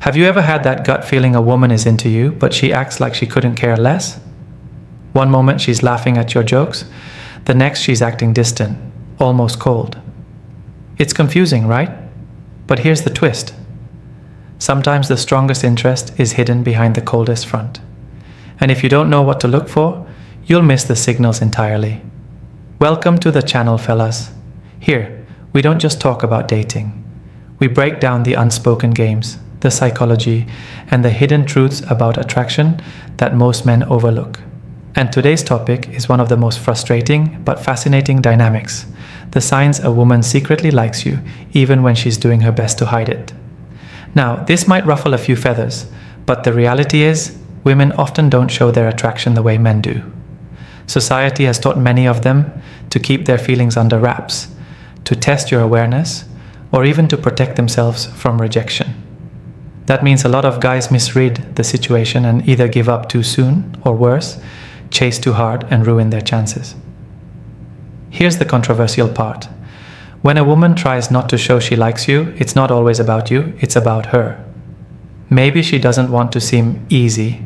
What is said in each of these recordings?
Have you ever had that gut feeling a woman is into you, but she acts like she couldn't care less? One moment she's laughing at your jokes, the next she's acting distant, almost cold. It's confusing, right? But here's the twist. Sometimes the strongest interest is hidden behind the coldest front. And if you don't know what to look for, you'll miss the signals entirely. Welcome to the channel, fellas. Here, we don't just talk about dating. We break down the unspoken games, the psychology, and the hidden truths about attraction that most men overlook. And today's topic is one of the most frustrating but fascinating dynamics: the signs a woman secretly likes you, even when she's doing her best to hide it. Now, this might ruffle a few feathers, but the reality is, women often don't show their attraction the way men do. Society has taught many of them to keep their feelings under wraps, to test your awareness, or even to protect themselves from rejection. That means a lot of guys misread the situation and either give up too soon, or worse, chase too hard and ruin their chances. Here's the controversial part. When a woman tries not to show she likes you, it's not always about you, it's about her. Maybe she doesn't want to seem easy.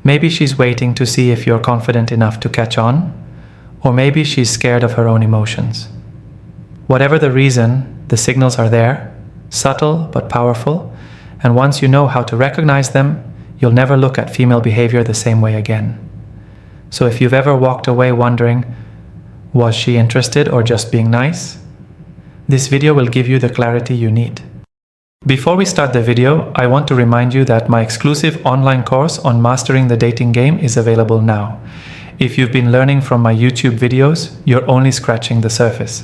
Maybe she's waiting to see if you're confident enough to catch on, or maybe she's scared of her own emotions. Whatever the reason, the signals are there, subtle but powerful, and once you know how to recognize them, you'll never look at female behavior the same way again. So if you've ever walked away wondering, was she interested or just being nice? This video will give you the clarity you need. Before we start the video, I want to remind you that my exclusive online course on mastering the dating game is available now. If you've been learning from my YouTube videos, you're only scratching the surface.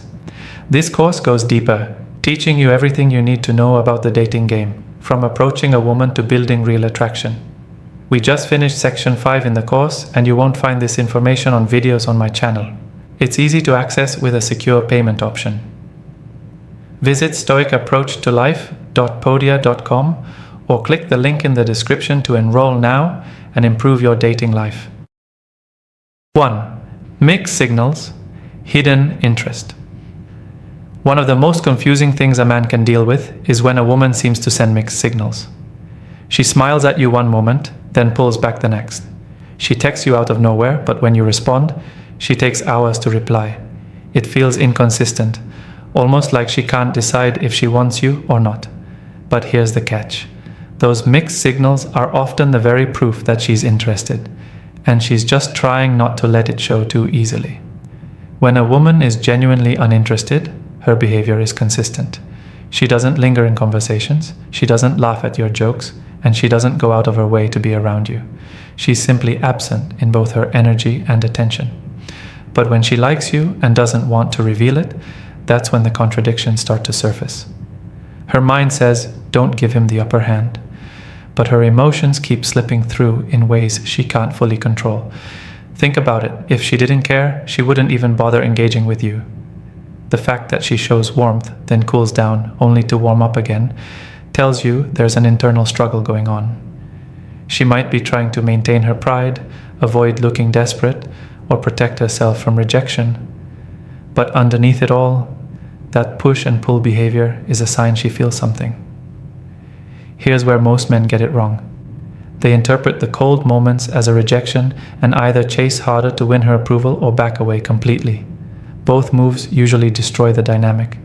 This course goes deeper, teaching you everything you need to know about the dating game, from approaching a woman to building real attraction. We just finished section 5 in the course, and you won't find this information on videos on my channel. It's easy to access with a secure payment option. Visit stoicapproachtolife.podia.com or click the link in the description to enroll now and improve your dating life. 1. Mixed signals, hidden interest. One of the most confusing things a man can deal with is when a woman seems to send mixed signals. She smiles at you one moment, then pulls back the next. She texts you out of nowhere, but when you respond, she takes hours to reply. It feels inconsistent, almost like she can't decide if she wants you or not. But here's the catch. Those mixed signals are often the very proof that she's interested, and she's just trying not to let it show too easily. When a woman is genuinely uninterested, her behavior is consistent. She doesn't linger in conversations, she doesn't laugh at your jokes, and she doesn't go out of her way to be around you. She's simply absent in both her energy and attention. But when she likes you and doesn't want to reveal it, that's when the contradictions start to surface. Her mind says, don't give him the upper hand. But her emotions keep slipping through in ways she can't fully control. Think about it. If she didn't care, she wouldn't even bother engaging with you. The fact that she shows warmth, then cools down, only to warm up again, tells you there's an internal struggle going on. She might be trying to maintain her pride, avoid looking desperate, or protect herself from rejection. But underneath it all, that push and pull behavior is a sign she feels something. Here's where most men get it wrong. They interpret the cold moments as a rejection and either chase harder to win her approval or back away completely. Both moves usually destroy the dynamic.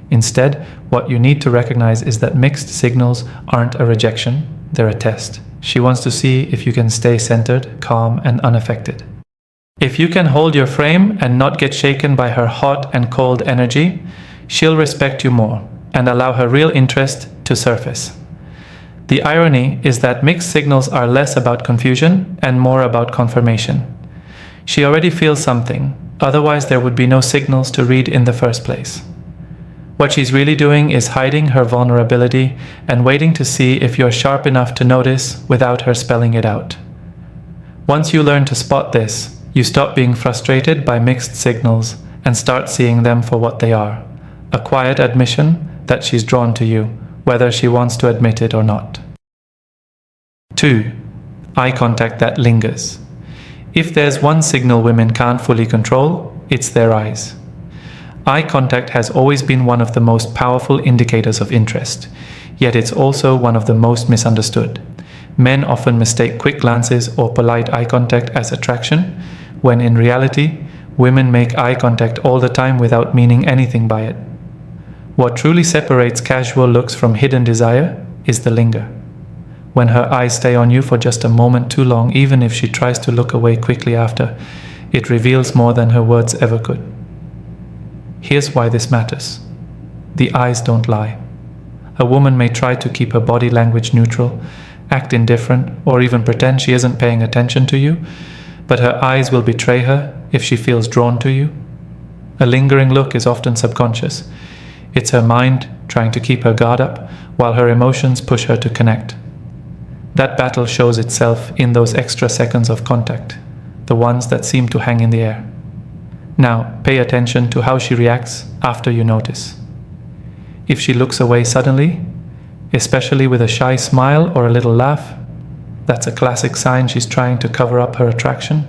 Instead, what you need to recognize is that mixed signals aren't a rejection, they're a test. She wants to see if you can stay centered, calm, and unaffected. If you can hold your frame and not get shaken by her hot and cold energy, she'll respect you more and allow her real interest to surface. The irony is that mixed signals are less about confusion and more about confirmation. She already feels something, otherwise there would be no signals to read in the first place. What she's really doing is hiding her vulnerability and waiting to see if you're sharp enough to notice without her spelling it out. Once you learn to spot this, you stop being frustrated by mixed signals and start seeing them for what they are: a quiet admission that she's drawn to you, whether she wants to admit it or not. 2. Eye contact that lingers. If there's one signal women can't fully control, it's their eyes. Eye contact has always been one of the most powerful indicators of interest. yet it's also one of the most misunderstood. Men often mistake quick glances or polite eye contact as attraction, when in reality, women make eye contact all the time without meaning anything by it. What truly separates casual looks from hidden desire is the linger. When her eyes stay on you for just a moment too long, even if she tries to look away quickly after, it reveals more than her words ever could. Here's why this matters. The eyes don't lie. A woman may try to keep her body language neutral, act indifferent, or even pretend she isn't paying attention to you, but her eyes will betray her if she feels drawn to you. A lingering look is often subconscious. It's her mind trying to keep her guard up, while her emotions push her to connect. That battle shows itself in those extra seconds of contact, the ones that seem to hang in the air. Now, pay attention to how she reacts after you notice. If she looks away suddenly, especially with a shy smile or a little laugh, that's a classic sign she's trying to cover up her attraction.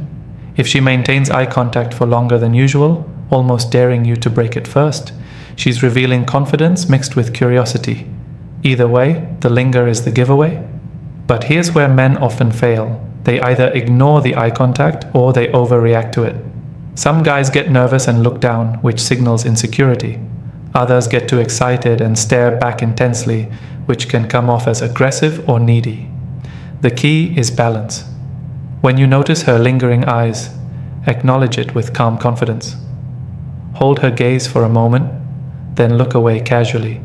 If she maintains eye contact for longer than usual, almost daring you to break it first, she's revealing confidence mixed with curiosity. Either way, the linger is the giveaway. But here's where men often fail. They either ignore the eye contact or they overreact to it. Some guys get nervous and look down, which signals insecurity. Others get too excited and stare back intensely, which can come off as aggressive or needy. The key is balance. When you notice her lingering eyes, acknowledge it with calm confidence. Hold her gaze for a moment, then look away casually,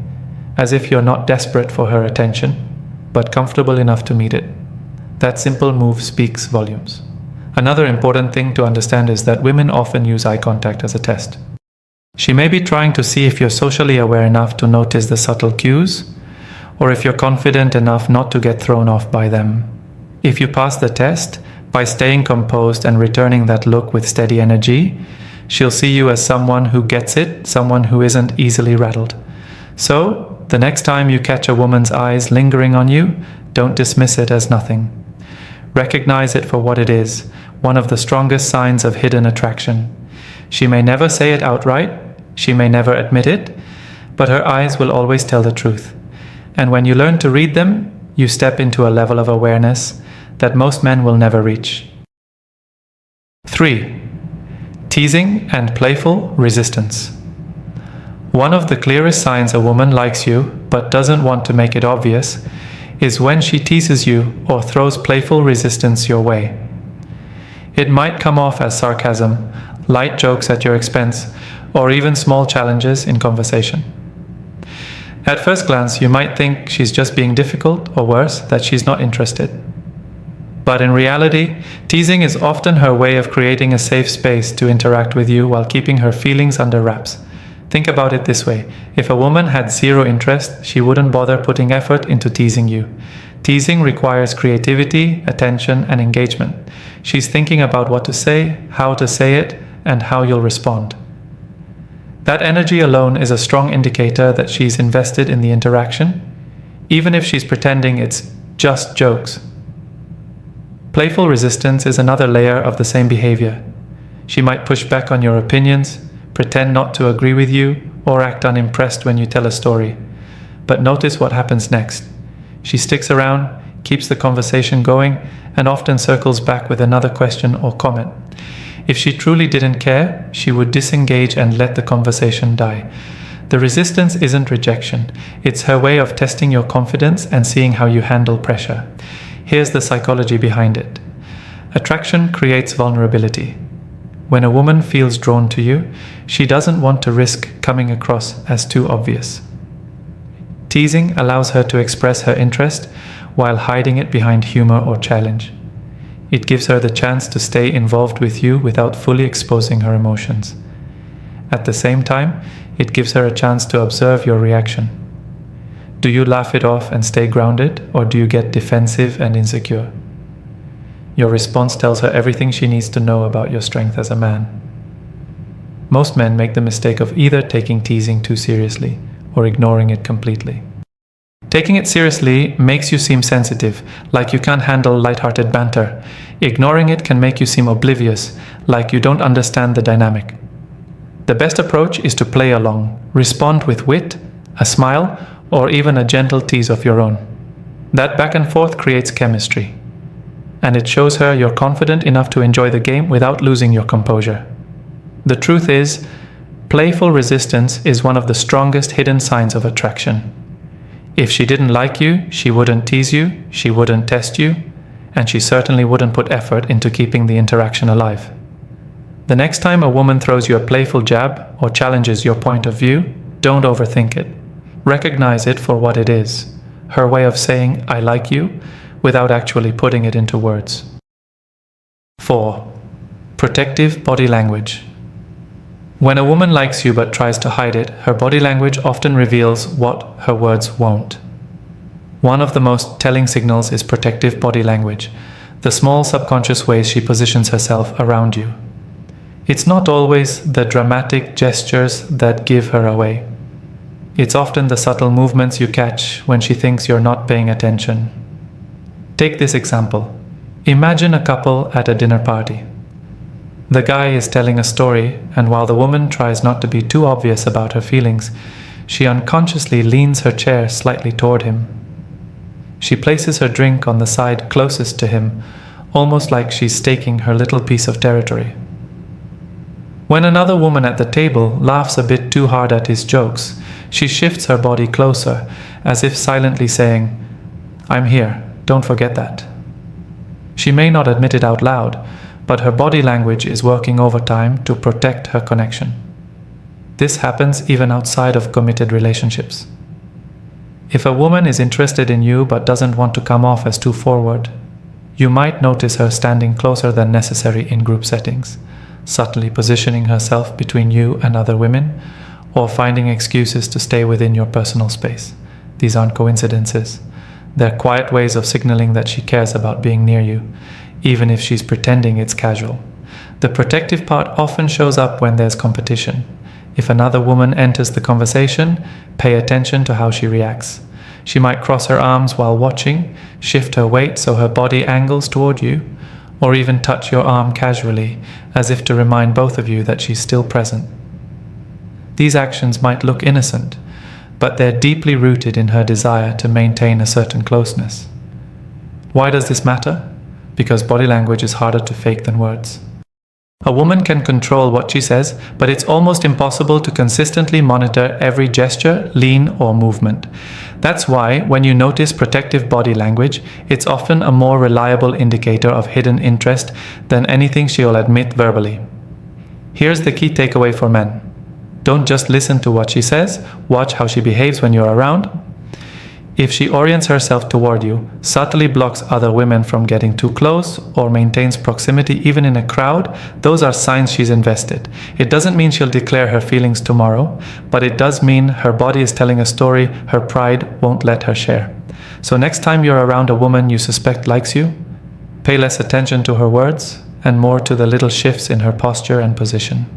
as if you're not desperate for her attention, but comfortable enough to meet it. That simple move speaks volumes. Another important thing to understand is that women often use eye contact as a test. She may be trying to see if you're socially aware enough to notice the subtle cues, or if you're confident enough not to get thrown off by them. If you pass the test, by staying composed and returning that look with steady energy, she'll see you as someone who gets it, someone who isn't easily rattled. So, the next time you catch a woman's eyes lingering on you, don't dismiss it as nothing. Recognize it for what it is, one of the strongest signs of hidden attraction. She may never say it outright, she may never admit it, but her eyes will always tell the truth. And when you learn to read them, you step into a level of awareness that most men will never reach. 3. Teasing and playful resistance. One of the clearest signs a woman likes you but doesn't want to make it obvious is when she teases you or throws playful resistance your way. It might come off as sarcasm, light jokes at your expense, or even small challenges in conversation. At first glance, you might think she's just being difficult, or worse, that she's not interested. But in reality, teasing is often her way of creating a safe space to interact with you while keeping her feelings under wraps. Think about it this way. If a woman had zero interest, she wouldn't bother putting effort into teasing you. Teasing requires creativity, attention, and engagement. She's thinking about what to say, how to say it, and how you'll respond. That energy alone is a strong indicator that she's invested in the interaction, even if she's pretending it's just jokes. Playful resistance is another layer of the same behavior. She might push back on your opinions, pretend not to agree with you, or act unimpressed when you tell a story. But notice what happens next. She sticks around, keeps the conversation going, and often circles back with another question or comment. If she truly didn't care, she would disengage and let the conversation die. The resistance isn't rejection. It's her way of testing your confidence and seeing how you handle pressure. Here's the psychology behind it. Attraction creates vulnerability. When a woman feels drawn to you, she doesn't want to risk coming across as too obvious. Teasing allows her to express her interest while hiding it behind humor or challenge. It gives her the chance to stay involved with you without fully exposing her emotions. At the same time, it gives her a chance to observe your reaction. Do you laugh it off and stay grounded, or do you get defensive and insecure? Your response tells her everything she needs to know about your strength as a man. Most men make the mistake of either taking teasing too seriously or ignoring it completely. Taking it seriously makes you seem sensitive, like you can't handle lighthearted banter. Ignoring it can make you seem oblivious, like you don't understand the dynamic. The best approach is to play along, respond with wit, a smile, or even a gentle tease of your own. That back and forth creates chemistry, and it shows her you're confident enough to enjoy the game without losing your composure. The truth is, playful resistance is one of the strongest hidden signs of attraction. If she didn't like you, she wouldn't tease you, she wouldn't test you, and she certainly wouldn't put effort into keeping the interaction alive. The next time a woman throws you a playful jab or challenges your point of view, don't overthink it. Recognize it for what it is, her way of saying, "I like you," without actually putting it into words. 4. Protective body language. When a woman likes you but tries to hide it, her body language often reveals what her words won't. One of the most telling signals is protective body language, the small subconscious ways she positions herself around you. It's not always the dramatic gestures that give her away. It's often the subtle movements you catch when she thinks you're not paying attention. Take this example. Imagine a couple at a dinner party. The guy is telling a story, and while the woman tries not to be too obvious about her feelings, she unconsciously leans her chair slightly toward him. She places her drink on the side closest to him, almost like she's staking her little piece of territory. When another woman at the table laughs a bit too hard at his jokes, she shifts her body closer, as if silently saying, "I'm here, don't forget that." She may not admit it out loud, but her body language is working overtime to protect her connection. This happens even outside of committed relationships. If a woman is interested in you but doesn't want to come off as too forward, you might notice her standing closer than necessary in group settings, subtly positioning herself between you and other women, or finding excuses to stay within your personal space. These aren't coincidences. They're quiet ways of signaling that she cares about being near you, even if she's pretending it's casual. The protective part often shows up when there's competition. If another woman enters the conversation, pay attention to how she reacts. She might cross her arms while watching, shift her weight so her body angles toward you, or even touch your arm casually, as if to remind both of you that she's still present. These actions might look innocent, but they're deeply rooted in her desire to maintain a certain closeness. Why does this matter? Because body language is harder to fake than words. A woman can control what she says, but it's almost impossible to consistently monitor every gesture, lean, or movement. That's why, when you notice protective body language, it's often a more reliable indicator of hidden interest than anything she'll admit verbally. Here's the key takeaway for men. Don't just listen to what she says, watch how she behaves when you're around. If she orients herself toward you, subtly blocks other women from getting too close, or maintains proximity even in a crowd, those are signs she's invested. It doesn't mean she'll declare her feelings tomorrow, but it does mean her body is telling a story her pride won't let her share. So next time you're around a woman you suspect likes you, pay less attention to her words and more to the little shifts in her posture and position.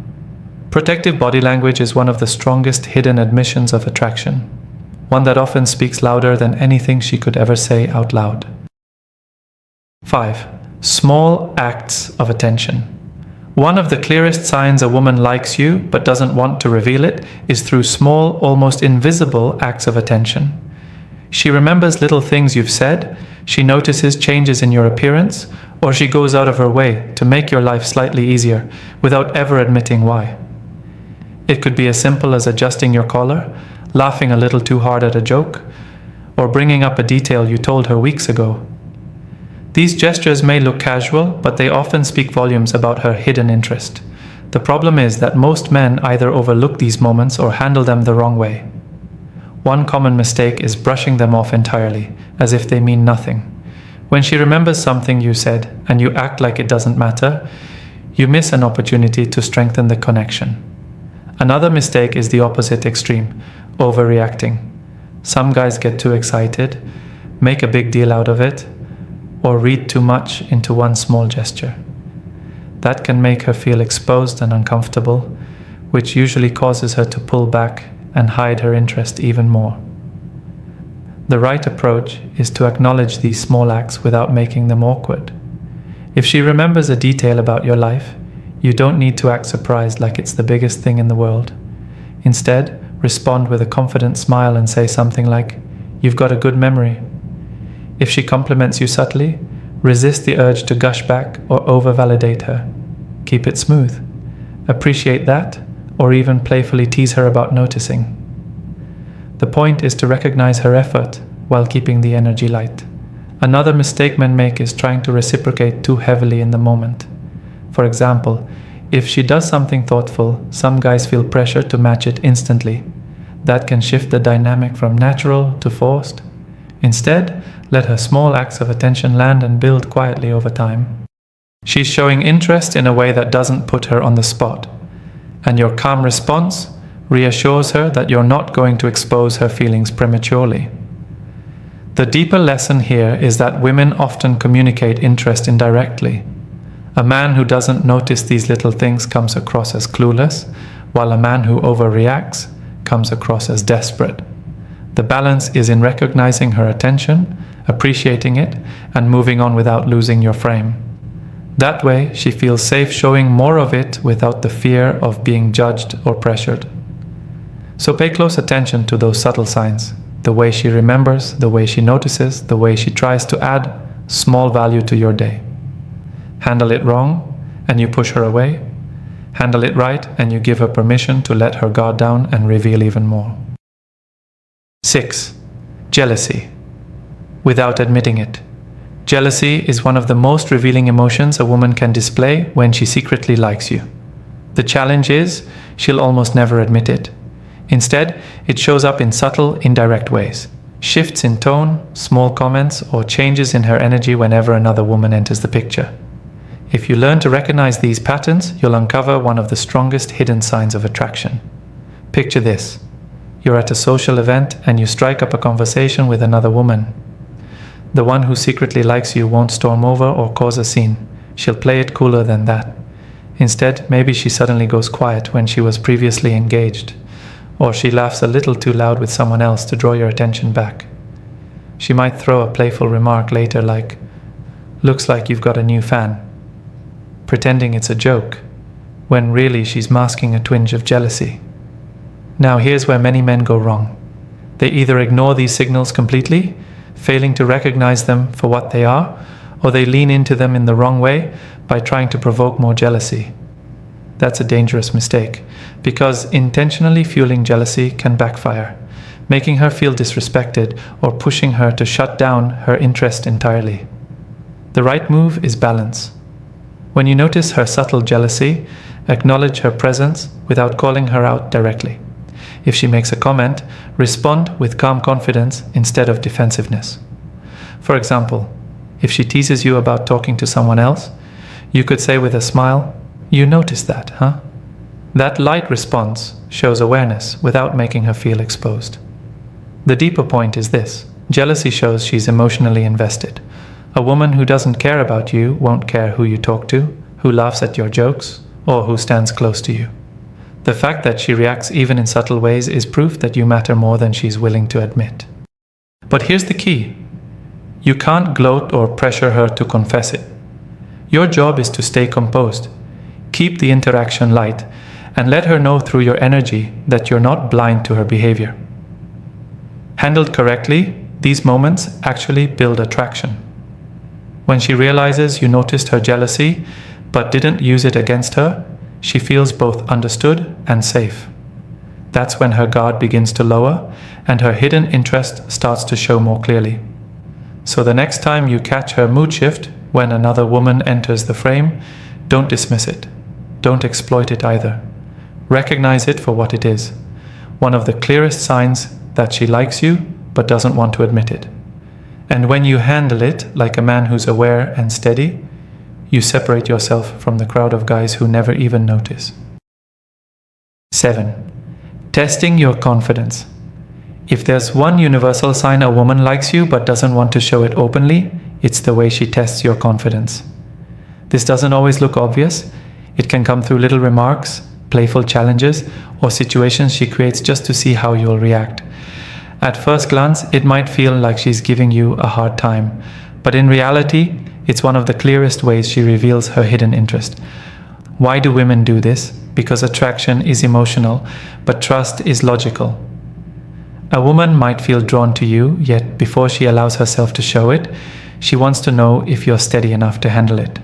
Protective body language is one of the strongest hidden admissions of attraction, one that often speaks louder than anything she could ever say out loud. 5. Small acts of attention. One of the clearest signs a woman likes you but doesn't want to reveal it is through small, almost invisible acts of attention. She remembers little things you've said, she notices changes in your appearance, or she goes out of her way to make your life slightly easier without ever admitting why. It could be as simple as adjusting your collar, laughing a little too hard at a joke, or bringing up a detail you told her weeks ago. These gestures may look casual, but they often speak volumes about her hidden interest. The problem is that most men either overlook these moments or handle them the wrong way. One common mistake is brushing them off entirely, as if they mean nothing. When she remembers something you said and you act like it doesn't matter, you miss an opportunity to strengthen the connection. Another mistake is the opposite extreme, overreacting. Some guys get too excited, make a big deal out of it, or read too much into one small gesture. That can make her feel exposed and uncomfortable, which usually causes her to pull back and hide her interest even more. The right approach is to acknowledge these small acts without making them awkward. If she remembers a detail about your life, you don't need to act surprised like it's the biggest thing in the world. Instead, respond with a confident smile and say something like, "You've got a good memory." If she compliments you subtly, resist the urge to gush back or over-validate her. Keep it smooth. Appreciate that, or even playfully tease her about noticing. The point is to recognize her effort while keeping the energy light. Another mistake men make is trying to reciprocate too heavily in the moment. For example, if she does something thoughtful, some guys feel pressure to match it instantly. That can shift the dynamic from natural to forced. Instead, let her small acts of attention land and build quietly over time. She's showing interest in a way that doesn't put her on the spot, and your calm response reassures her that you're not going to expose her feelings prematurely. The deeper lesson here is that women often communicate interest indirectly. A man who doesn't notice these little things comes across as clueless, while a man who overreacts comes across as desperate. The balance is in recognizing her attention, appreciating it, and moving on without losing your frame. That way, she feels safe showing more of it without the fear of being judged or pressured. So pay close attention to those subtle signs, the way she remembers, the way she notices, the way she tries to add small value to your day. Handle it wrong, and you push her away. Handle it right, and you give her permission to let her guard down and reveal even more. 6. Jealousy. Without admitting it. Jealousy is one of the most revealing emotions a woman can display when she secretly likes you. The challenge is, she'll almost never admit it. Instead, it shows up in subtle, indirect ways. Shifts in tone, small comments, or changes in her energy whenever another woman enters the picture. If you learn to recognize these patterns, you'll uncover one of the strongest hidden signs of attraction. Picture this. You're at a social event and you strike up a conversation with another woman. The one who secretly likes you won't storm over or cause a scene. She'll play it cooler than that. Instead, maybe she suddenly goes quiet when she was previously engaged. Or she laughs a little too loud with someone else to draw your attention back. She might throw a playful remark later like, "Looks like you've got a new fan," pretending it's a joke, when really she's masking a twinge of jealousy. Now here's where many men go wrong. They either ignore these signals completely, failing to recognize them for what they are, or they lean into them in the wrong way by trying to provoke more jealousy. That's a dangerous mistake, because intentionally fueling jealousy can backfire, making her feel disrespected or pushing her to shut down her interest entirely. The right move is balance. When you notice her subtle jealousy, acknowledge her presence without calling her out directly. If she makes a comment, respond with calm confidence instead of defensiveness. For example, if she teases you about talking to someone else, you could say with a smile, "You noticed that, huh?" That light response shows awareness without making her feel exposed. The deeper point is this: jealousy shows she's emotionally invested. A woman who doesn't care about you won't care who you talk to, who laughs at your jokes, or who stands close to you. The fact that she reacts even in subtle ways is proof that you matter more than she's willing to admit. But here's the key. You can't gloat or pressure her to confess it. Your job is to stay composed, keep the interaction light, and let her know through your energy that you're not blind to her behavior. Handled correctly, these moments actually build attraction. When she realizes you noticed her jealousy but didn't use it against her, she feels both understood and safe. That's when her guard begins to lower and her hidden interest starts to show more clearly. So the next time you catch her mood shift when another woman enters the frame, don't dismiss it. Don't exploit it either. Recognize it for what it is. One of the clearest signs that she likes you but doesn't want to admit it. And when you handle it like a man who's aware and steady, you separate yourself from the crowd of guys who never even notice. 7. Testing your confidence. If there's one universal sign a woman likes you but doesn't want to show it openly, it's the way she tests your confidence. This doesn't always look obvious. It can come through little remarks, playful challenges, or situations she creates just to see how you'll react. At first glance, it might feel like she's giving you a hard time, but in reality, it's one of the clearest ways she reveals her hidden interest. Why do women do this? because attraction is emotional, but trust is logical. A woman might feel drawn to you, yet before she allows herself to show it, she wants to know if you're steady enough to handle it.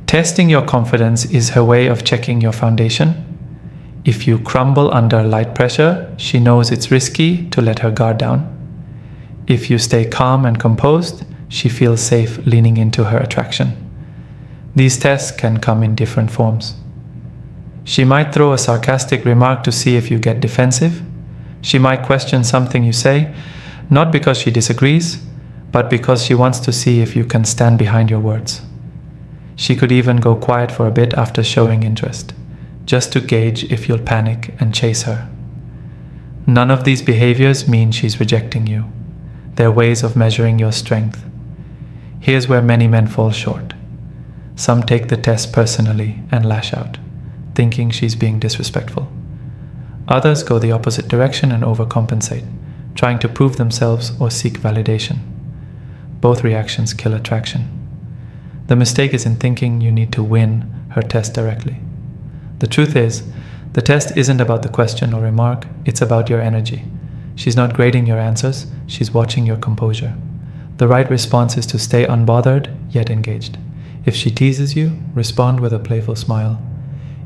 Testing your confidence is her way of checking your foundation. If you crumble under light pressure, she knows it's risky to let her guard down. If you stay calm and composed, she feels safe leaning into her attraction. These tests can come in different forms. She might throw a sarcastic remark to see if you get defensive. She might question something you say, not because she disagrees, but because she wants to see if you can stand behind your words. She could even go quiet for a bit after showing interest, just to gauge if you'll panic and chase her. None of these behaviors mean she's rejecting you. They're ways of measuring your strength. Here's where many men fall short. Some take the test personally and lash out, thinking she's being disrespectful. Others go the opposite direction and overcompensate, trying to prove themselves or seek validation. Both reactions kill attraction. The mistake is in thinking you need to win her test directly. The truth is, the test isn't about the question or remark, it's about your energy. She's not grading your answers, she's watching your composure. The right response is to stay unbothered, yet engaged. If she teases you, respond with a playful smile.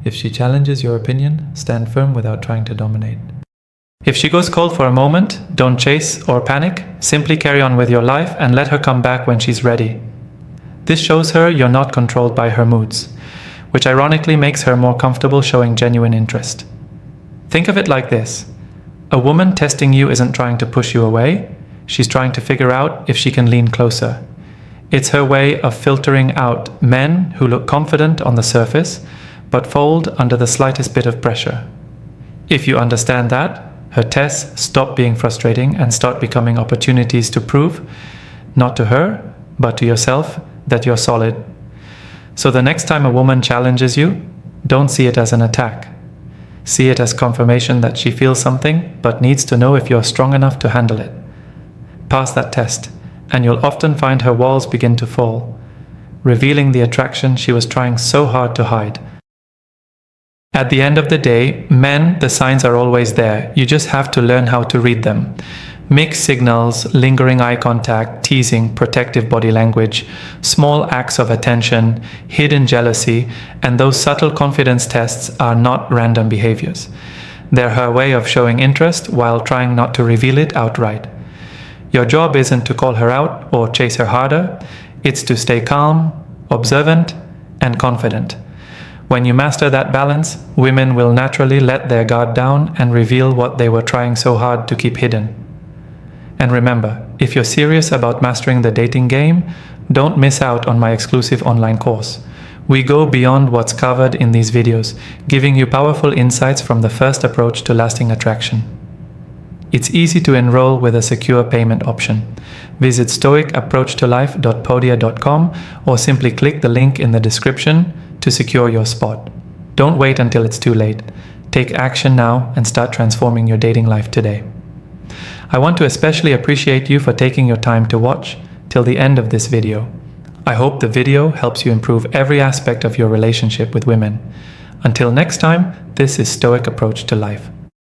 If she challenges your opinion, stand firm without trying to dominate. If she goes cold for a moment, don't chase or panic, simply carry on with your life and let her come back when she's ready. This shows her you're not controlled by her moods, which ironically makes her more comfortable showing genuine interest. Think of it like this. A woman testing you isn't trying to push you away, she's trying to figure out if she can lean closer. It's her way of filtering out men who look confident on the surface, but fold under the slightest bit of pressure. If you understand that, her tests stop being frustrating and start becoming opportunities to prove, not to her, but to yourself, that you're solid. So the next time a woman challenges you, don't see it as an attack. See it as confirmation that she feels something, but needs to know if you're strong enough to handle it. Pass that test, and you'll often find her walls begin to fall, revealing the attraction she was trying so hard to hide. At the end of the day, men, the signs are always there. You just have to learn how to read them. Mixed signals, lingering eye contact, teasing, protective body language, small acts of attention, hidden jealousy, and those subtle confidence tests are not random behaviors. They're her way of showing interest while trying not to reveal it outright. Your job isn't to call her out or chase her harder. It's to stay calm, observant, and confident. When you master that balance, women will naturally let their guard down and reveal what they were trying so hard to keep hidden. And remember, if you're serious about mastering the dating game, don't miss out on my exclusive online course. We go beyond what's covered in these videos, giving you powerful insights from the first approach to lasting attraction. It's easy to enroll with a secure payment option. Visit stoicapproachtolife.podia.com or simply click the link in the description to secure your spot. Don't wait until it's too late. Take action now and start transforming your dating life today. I want to especially appreciate you for taking your time to watch till the end of this video. I hope the video helps you improve every aspect of your relationship with women. Until next time, this is Stoic Approach to Life.